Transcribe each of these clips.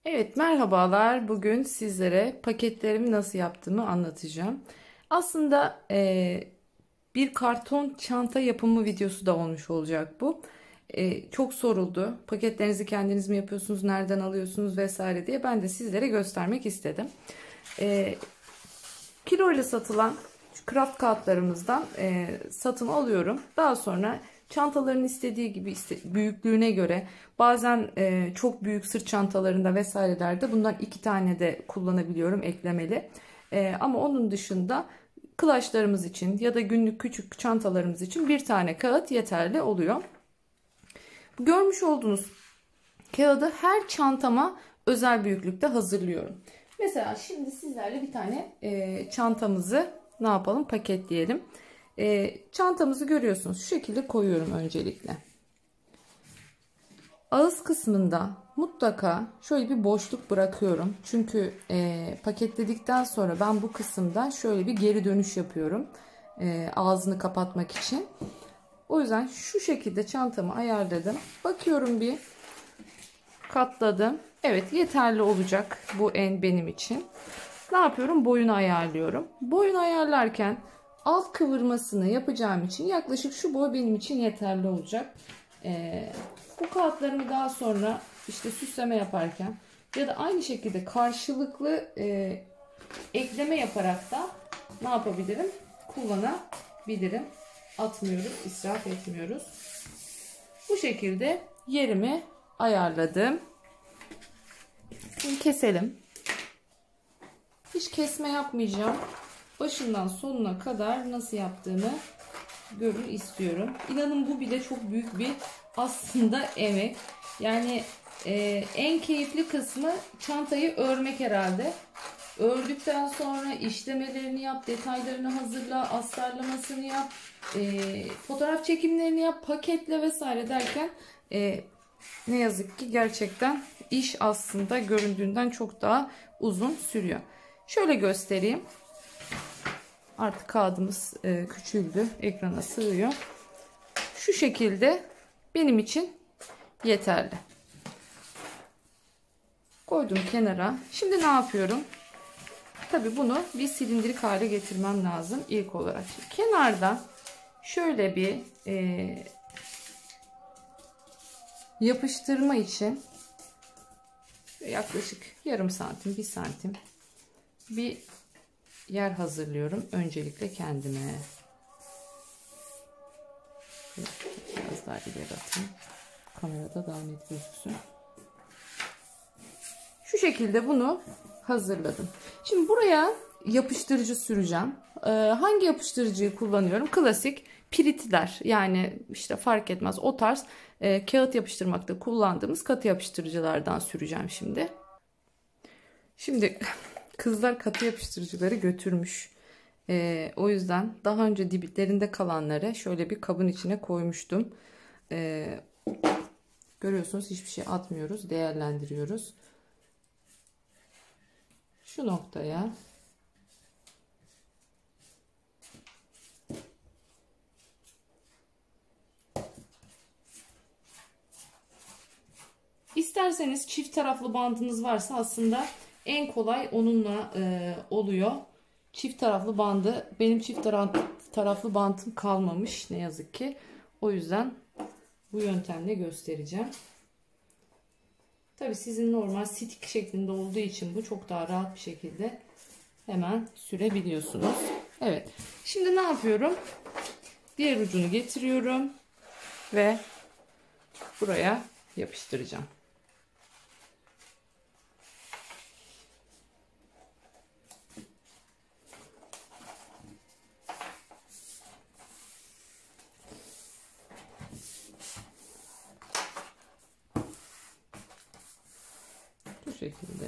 Evet, merhabalar. Bugün sizlere paketlerimi nasıl yaptığımı anlatacağım. Aslında bir karton çanta yapımı videosu da olmuş olacak bu. Çok soruldu. Paketlerinizi kendiniz mi yapıyorsunuz, nereden alıyorsunuz vesaire diye ben de sizlere göstermek istedim. Kilo ile satılan craft kağıtlarımızdan satın alıyorum. Daha sonra çantaların istediği gibi büyüklüğüne göre bazen çok büyük sırt çantalarında vesairelerde bundan 2 tane de kullanabiliyorum eklemeli. Ama onun dışında kılaçlarımız için ya da günlük küçük çantalarımız için 1 tane kağıt yeterli oluyor. Görmüş olduğunuz kağıdı her çantama özel büyüklükte hazırlıyorum. Mesela şimdi sizlerle bir tane çantamızı ne yapalım, paketleyelim. Çantamızı görüyorsunuz. Şu şekilde koyuyorum öncelikle. Ağız kısmında mutlaka şöyle bir boşluk bırakıyorum. Çünkü paketledikten sonra ben bu kısımda şöyle bir geri dönüş yapıyorum. Ağzını kapatmak için. O yüzden şu şekilde çantamı ayarladım. Bakıyorum, bir katladım. Evet, yeterli olacak bu en benim için. Ne yapıyorum? Boyunu ayarlıyorum. Boyunu ayarlarken alt kıvırmasını yapacağım için yaklaşık şu boy benim için yeterli olacak. Bu kağıtlarımı daha sonra işte süsleme yaparken ya da aynı şekilde karşılıklı ekleme yaparak da ne yapabilirim? Kullanabilirim. Atmıyoruz, israf etmiyoruz. Bu şekilde yerimi ayarladım. Şimdi keselim. Hiç kesme yapmayacağım. Başından sonuna kadar nasıl yaptığımı görün istiyorum. İnanın bu bile çok büyük bir aslında emek. Yani en keyifli kısmı çantayı örmek herhalde. Ördükten sonra işlemelerini yap, detaylarını hazırla, astarlamasını yap, fotoğraf çekimlerini yap, paketle vesaire derken ne yazık ki gerçekten iş aslında göründüğünden çok daha uzun sürüyor. Şöyle göstereyim. Artık kağıdımız küçüldü. Ekrana sığıyor. Şu şekilde benim için yeterli. Koydum kenara. Şimdi ne yapıyorum? Tabii bunu bir silindirik hale getirmem lazım ilk olarak. Kenarda şöyle bir yapıştırma için yaklaşık yarım santim, 1 santim bir yer hazırlıyorum. Öncelikle kendime. Biraz daha ileri atayım. Kamerada daha net gözüksün. Şu şekilde bunu hazırladım. Şimdi buraya yapıştırıcı süreceğim. Hangi yapıştırıcıyı kullanıyorum? Klasik Piritler, yani işte fark etmez, o tarz kağıt yapıştırmakta kullandığımız katı yapıştırıcılardan süreceğim şimdi. Şimdi kızlar katı yapıştırıcıları götürmüş. O yüzden daha önce diplerinde kalanları şöyle bir kabın içine koymuştum. Görüyorsunuz, hiçbir şey atmıyoruz, değerlendiriyoruz. Şu noktaya İsterseniz çift taraflı bandınız varsa aslında en kolay onunla oluyor. Çift taraflı bandı, benim çift taraflı bantım kalmamış ne yazık ki. O yüzden bu yöntemle göstereceğim. Tabii sizin normal stik şeklinde olduğu için bu çok daha rahat bir şekilde hemen sürebiliyorsunuz. Evet. Şimdi ne yapıyorum? Diğer ucunu getiriyorum ve buraya yapıştıracağım. Bu şekilde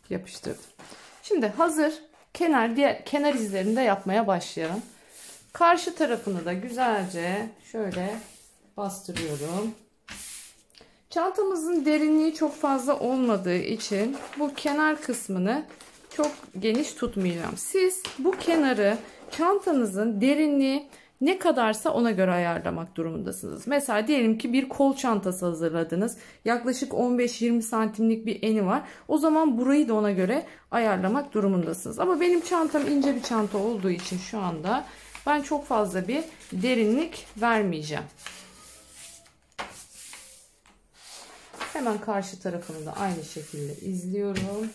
yapıştırdım. Şimdi hazır, diğer kenar izlerini de yapmaya başlayalım. Karşı tarafını da güzelce şöyle bastırıyorum. Çantamızın derinliği çok fazla olmadığı için bu kenar kısmını çok geniş tutmayacağım. Siz bu kenarı, çantanızın derinliği ne kadarsa ona göre ayarlamak durumundasınız. Mesela diyelim ki bir kol çantası hazırladınız. Yaklaşık 15-20 santimlik bir eni var. O zaman burayı da ona göre ayarlamak durumundasınız. Ama benim çantam ince bir çanta olduğu için şu anda ben çok fazla bir derinlik vermeyeceğim. Hemen karşı tarafını da aynı şekilde izliyorum.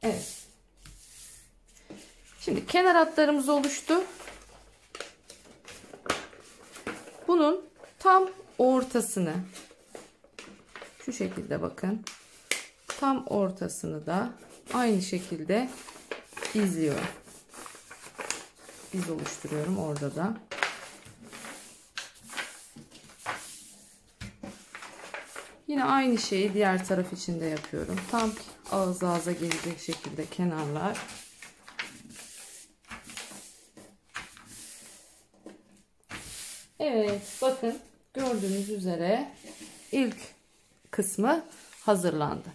Evet. Şimdi kenar hatlarımız oluştu. Bunun tam ortasını şu şekilde bakın. Tam ortasını da aynı şekilde izliyorum. İz oluşturuyorum orada da. Yine aynı şeyi diğer taraf için de yapıyorum. Tam ağız ağza gelecek şekilde kenarlar. Evet, bakın gördüğünüz üzere ilk kısmı hazırlandı.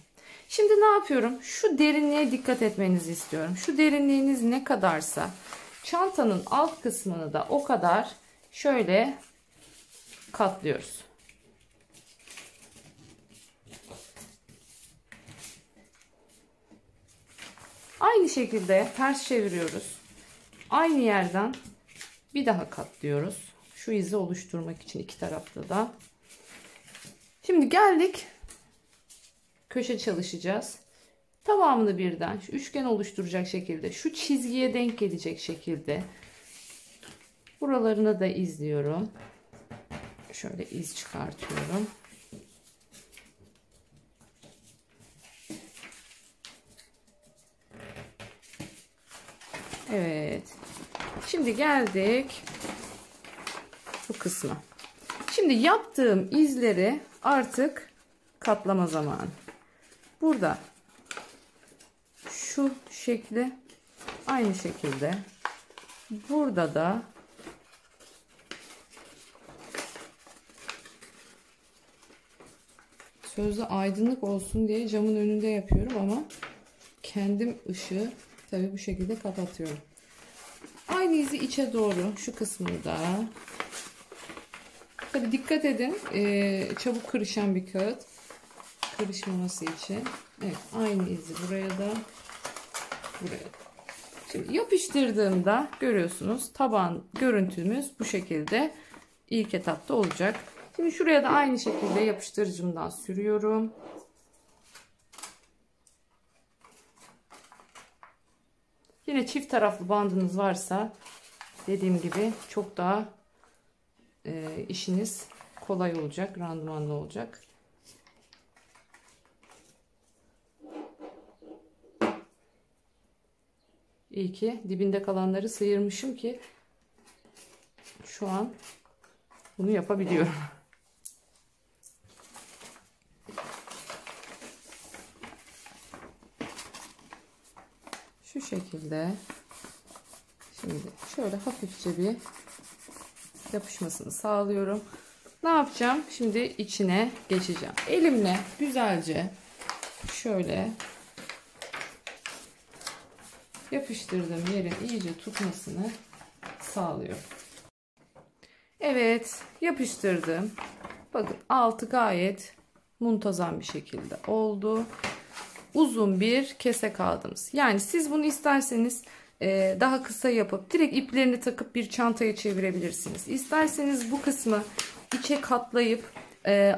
Şimdi ne yapıyorum? Şu derinliğe dikkat etmenizi istiyorum. Şu derinliğiniz ne kadarsa çantanın alt kısmını da o kadar şöyle katlıyoruz. Aynı şekilde ters çeviriyoruz. Aynı yerden bir daha katlıyoruz. Şu izi oluşturmak için iki tarafta da. Şimdi geldik. Köşe çalışacağız. Tamamını birden şu üçgen oluşturacak şekilde, şu çizgiye denk gelecek şekilde buralarını da izliyorum. Şöyle iz çıkartıyorum. Evet. Şimdi geldik bu kısma. Şimdi yaptığım izleri artık katlama zamanı. Burada şu şekli aynı şekilde burada da sözde aydınlık olsun diye camın önünde yapıyorum ama kendim ışığı tabii bu şekilde kapatıyorum. Aynı izi içe doğru şu kısmını da. Tabii dikkat edin, çabuk kırışan bir kağıt, kırışmaması için. Evet, aynı izi buraya da buraya. Şimdi yapıştırdığımda görüyorsunuz taban görüntümüz bu şekilde ilk etapta olacak. Şimdi şuraya da aynı şekilde yapıştırıcımdan sürüyorum. Yine çift taraflı bandınız varsa dediğim gibi çok daha işiniz kolay olacak, randımanlı olacak. İyi ki dibinde kalanları sıyırmışım ki şu an bunu yapabiliyorum. Şu şekilde şimdi şöyle hafifçe bir yapışmasını sağlıyorum. Ne yapacağım? Şimdi içine geçeceğim. Elimle güzelce şöyle yapıştırdığım yerin iyice tutmasını sağlıyorum. Evet, yapıştırdım. Bakın altı gayet muntazam bir şekilde oldu. Uzun bir kese kağıdımız. Yani siz bunu isterseniz daha kısa yapıp direkt iplerini takıp bir çantaya çevirebilirsiniz. İsterseniz bu kısmı içe katlayıp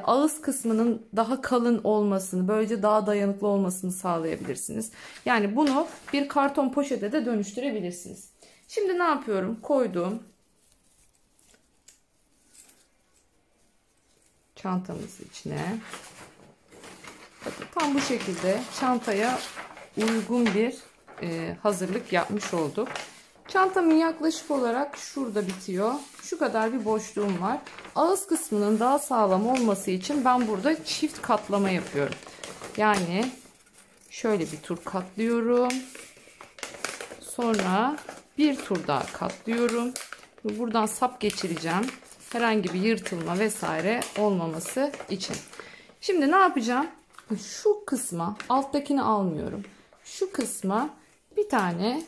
ağız kısmının daha kalın olmasını, böylece daha dayanıklı olmasını sağlayabilirsiniz. Yani bunu bir karton poşete de dönüştürebilirsiniz. Şimdi ne yapıyorum? Koydum. Çantamızı içine. Bakın, tam bu şekilde çantaya uygun bir hazırlık yapmış olduk. Çantamın yaklaşık olarak şurada bitiyor. Şu kadar bir boşluğum var. Ağız kısmının daha sağlam olması için ben burada çift katlama yapıyorum. Yani şöyle bir tur katlıyorum. Sonra bir tur daha katlıyorum. Buradan sap geçireceğim. Herhangi bir yırtılma vesaire olmaması için. Şimdi ne yapacağım? Şu kısma, alttakini almıyorum. Şu kısma bir tane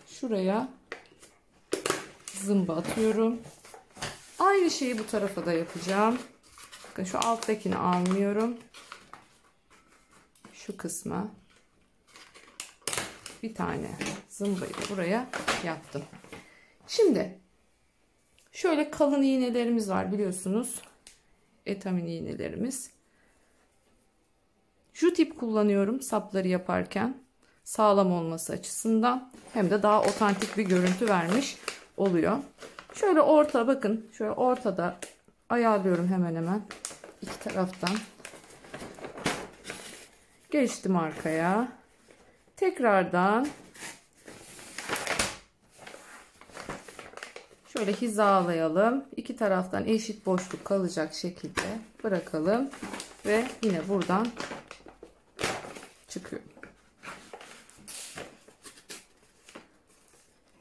şuraya zımba atıyorum. Aynı şeyi bu tarafa da yapacağım. Bakın şu alttakini almıyorum. Şu kısma bir tane zımbayı buraya yaptım. Şimdi şöyle kalın iğnelerimiz var biliyorsunuz. Etamin iğnelerimiz. Şu tip kullanıyorum sapları yaparken. Sağlam olması açısından. Hem de daha otantik bir görüntü vermiş oluyor. Şöyle orta bakın. Şöyle ortada ayarlıyorum hemen hemen. İki taraftan. Geçtim arkaya. Tekrardan şöyle hizalayalım. İki taraftan eşit boşluk kalacak şekilde bırakalım. Ve yine buradan çıkıyor.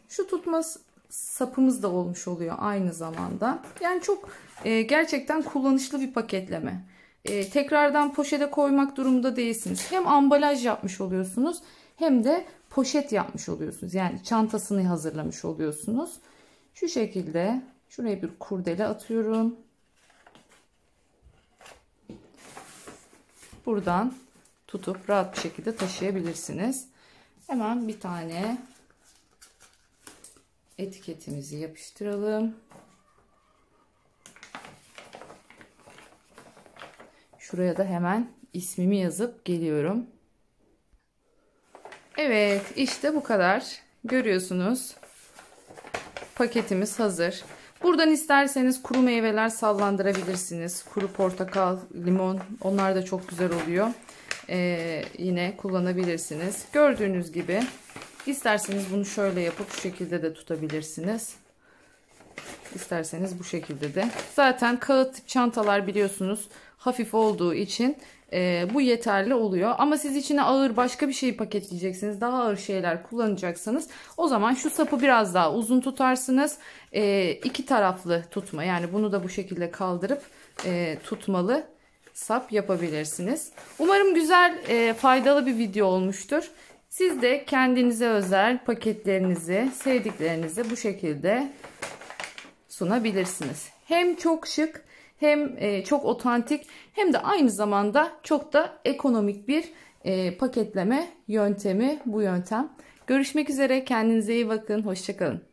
Şu tutma sapımız da olmuş oluyor aynı zamanda. Yani çok gerçekten kullanışlı bir paketleme. Tekrardan poşete koymak durumunda değilsiniz. Hem ambalaj yapmış oluyorsunuz hem de poşet yapmış oluyorsunuz. Yani çantasını hazırlamış oluyorsunuz. Şu şekilde şuraya bir kurdele atıyorum. Buradan tutup rahat bir şekilde taşıyabilirsiniz. Hemen bir tane etiketimizi yapıştıralım. Şuraya da hemen ismimi yazıp geliyorum. Evet, işte bu kadar. Görüyorsunuz. Paketimiz hazır. Buradan isterseniz kuru meyveler sallandırabilirsiniz. Kuru portakal, limon, onlar da çok güzel oluyor. Yine kullanabilirsiniz. Gördüğünüz gibi isterseniz bunu şöyle yapıp şu şekilde de tutabilirsiniz. İsterseniz bu şekilde de. Zaten kağıt çantalar biliyorsunuz hafif olduğu için bu yeterli oluyor. Ama siz içine ağır başka bir şey paketleyeceksiniz. Daha ağır şeyler kullanacaksanız o zaman şu sapı biraz daha uzun tutarsınız. İki taraflı tutma, yani bunu da bu şekilde kaldırıp tutmalı sap yapabilirsiniz. Umarım güzel, faydalı bir video olmuştur. Siz de kendinize özel paketlerinizi, sevdiklerinizi bu şekilde sunabilirsiniz. Hem çok şık, hem çok otantik, hem de aynı zamanda çok da ekonomik bir paketleme yöntemi bu yöntem. Görüşmek üzere, kendinize iyi bakın, hoşça kalın.